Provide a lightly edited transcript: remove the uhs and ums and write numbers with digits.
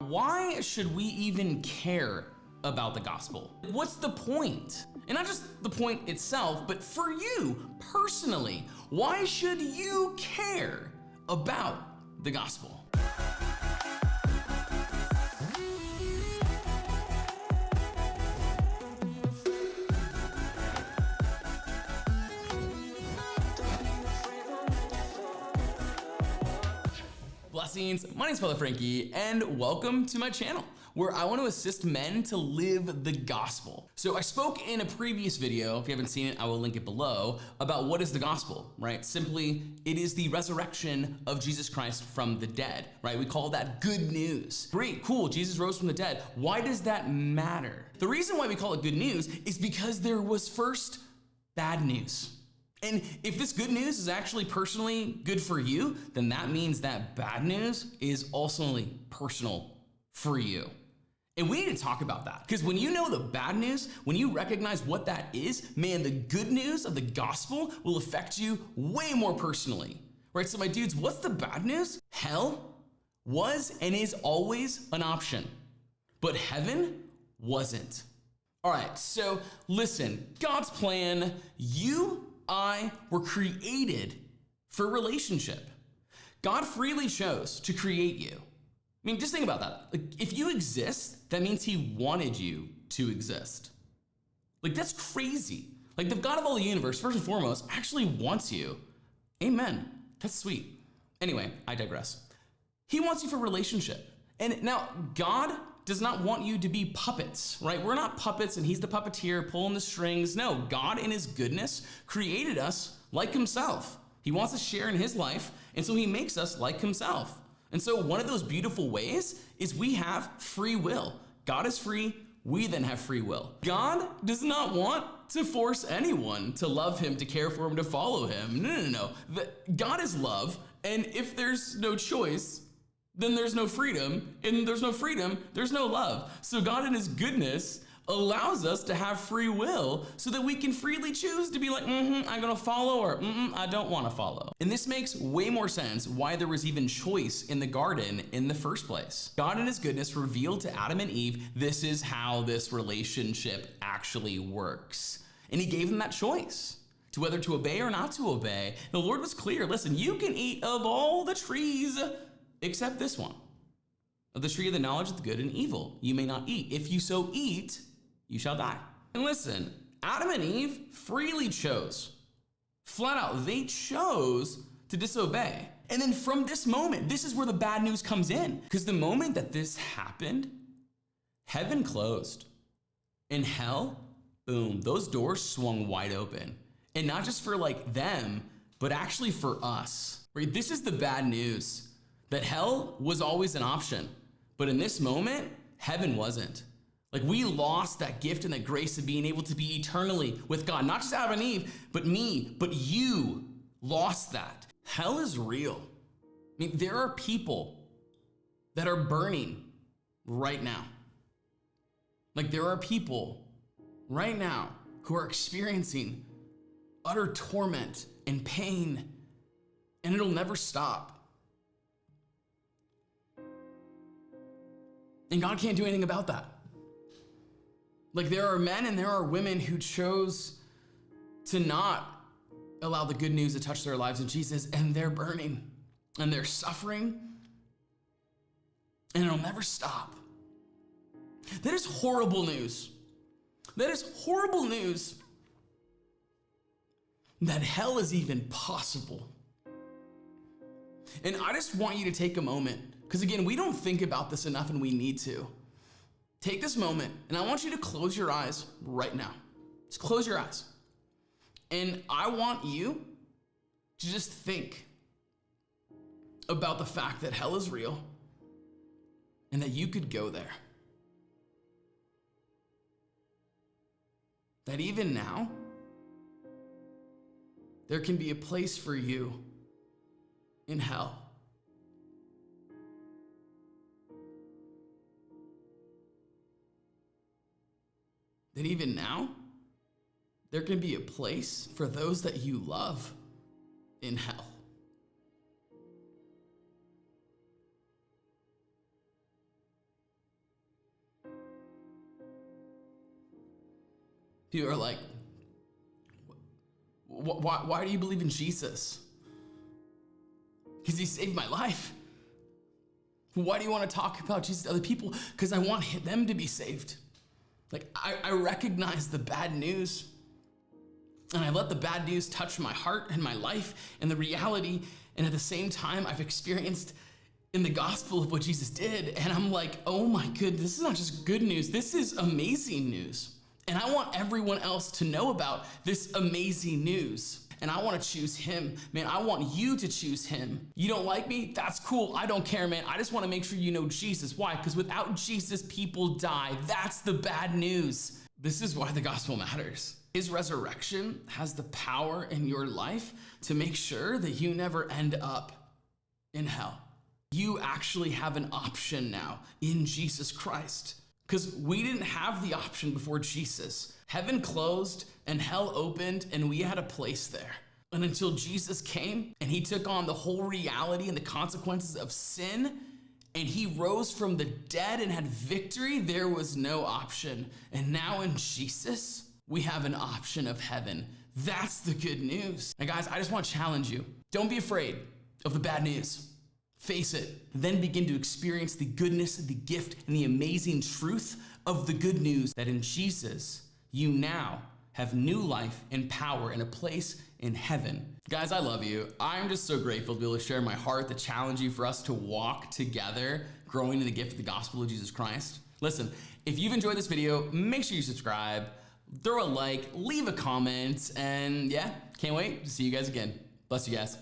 why should we even care about the gospel? What's the point? And not just the point itself, but for you personally, why should you care about the gospel? Blessings, my name's Father Frankie, and welcome to my channel, where I want to assist men to live the gospel. So I spoke in a previous video, if you haven't seen it, I will link it below, about what is the gospel, right? Simply, it is the resurrection of Jesus Christ from the dead, right? We call that good news. Great, cool, Jesus rose from the dead. Why does that matter? The reason why we call it good news is because there was first bad news. And if this good news is actually personally good for you, then that means that bad news is also personal for you. And we need to talk about that, because when you know the bad news, when you recognize what that is, man, the good news of the gospel will affect you way more personally, right? So my dudes, what's the bad news? Hell was and is always an option, but heaven wasn't. All right, so listen, God's plan, I were created for relationship. God freely chose to create you. I mean, just think about that. Like, if you exist, that means he wanted you to exist. Like, that's crazy. Like, the God of all the universe, first and foremost, actually wants you. Amen. That's sweet. Anyway, I digress. He wants you for relationship. And now, God does not want you to be puppets, right? We're not puppets and he's the puppeteer pulling the strings. No, God in his goodness created us like himself. He wants to share in his life, and so he makes us like himself. And so one of those beautiful ways is we have free will. God is free, we then have free will. God does not want to force anyone to love him, to care for him, to follow him. No. God is love, and if there's no choice, then there's no freedom, and there's no freedom, there's no love. So God in his goodness allows us to have free will so that we can freely choose to be like, I'm gonna follow, or I don't wanna follow. And this makes way more sense why there was even choice in the garden in the first place. God in his goodness revealed to Adam and Eve, this is how this relationship actually works. And he gave them that choice to whether to obey or not to obey. The Lord was clear, listen, you can eat of all the trees except this one, of the tree of the knowledge of the good and evil you may not eat. If you so eat, you shall die. And listen, Adam and Eve freely chose, flat out, they chose to disobey. And then from this moment, this is where the bad news comes in, because the moment that this happened, heaven closed, and hell, boom, those doors swung wide open. And not just for like them, but actually for us, right? This is the bad news. That hell was always an option, but in this moment, heaven wasn't. Like, we lost that gift and that grace of being able to be eternally with God. Not just Adam and Eve, but me, but you lost that. Hell is real. I mean, there are people that are burning right now. Like, there are people right now who are experiencing utter torment and pain, and it'll never stop. And God can't do anything about that. Like, there are men and there are women who chose to not allow the good news to touch their lives in Jesus, and they're burning and they're suffering, and it'll never stop. That is horrible news. That is horrible news that hell is even possible. And I just want you to take a moment, because again, we don't think about this enough and we need to. Take this moment, and I want you to close your eyes right now. Just close your eyes. And I want you to just think about the fact that hell is real and that you could go there. That even now, there can be a place for you in hell. That even now, there can be a place for those that you love in hell. People are like, why do you believe in Jesus? Because he saved my life. Why do you want to talk about Jesus to other people? Because I want them to be saved. Like, I recognize the bad news, and I let the bad news touch my heart and my life and the reality, and at the same time, I've experienced in the gospel of what Jesus did, and I'm like, oh my goodness, this is not just good news, this is amazing news. And I want everyone else to know about this amazing news. And I want to choose him. Man, I want you to choose him. You don't like me? That's cool. I don't care, man. I just want to make sure you know Jesus. Why? Because without Jesus, people die. That's the bad news. This is why the gospel matters. His resurrection has the power in your life to make sure that you never end up in hell. You actually have an option now in Jesus Christ. Because we didn't have the option before Jesus. Heaven closed and hell opened, and we had a place there. And until Jesus came and he took on the whole reality and the consequences of sin, and he rose from the dead and had victory, there was no option. And now in Jesus, we have an option of heaven. That's the good news. And guys, I just want to challenge you. Don't be afraid of the bad news. Face it, then begin to experience the goodness, the gift, and the amazing truth of the good news that in Jesus, you now have new life and power and a place in heaven. Guys, I love you. I'm just so grateful to be able to share my heart, to challenge you for us to walk together, growing in the gift of the gospel of Jesus Christ. Listen, if you've enjoyed this video, make sure you subscribe, throw a like, leave a comment, and yeah, can't wait to see you guys again. Bless you guys.